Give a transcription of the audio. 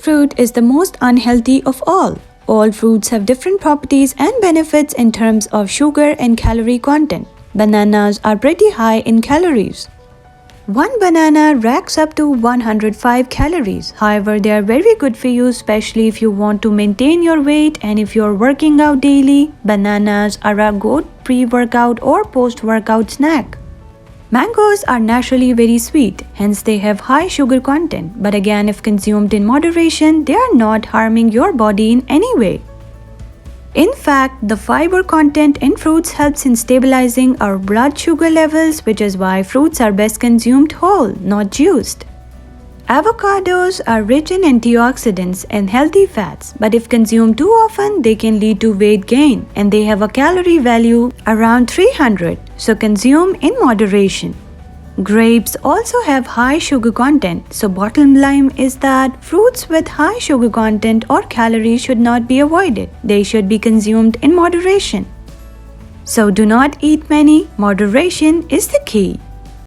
fruit is the most unhealthy of all. All fruits have different properties and benefits in terms of sugar and calorie content. Bananas are pretty high in calories. One banana racks up to 105 calories. However, they are very good for you, especially if you want to maintain your weight and if you're working out daily. Bananas are a good pre-workout or post-workout snack. Mangoes are naturally very sweet, hence they have high sugar content. But again, if consumed in moderation, they are not harming your body in any way. In fact, the fiber content in fruits helps in stabilizing our blood sugar levels, which is why fruits are best consumed whole, not juiced. Avocados are rich in antioxidants and healthy fats, but if consumed too often, they can lead to weight gain, and they have a calorie value around 300, so consume in moderation. Grapes also have high sugar content, so bottom line is that fruits with high sugar content or calories should not be avoided. They should be consumed in moderation. So do not eat many. Moderation is the key.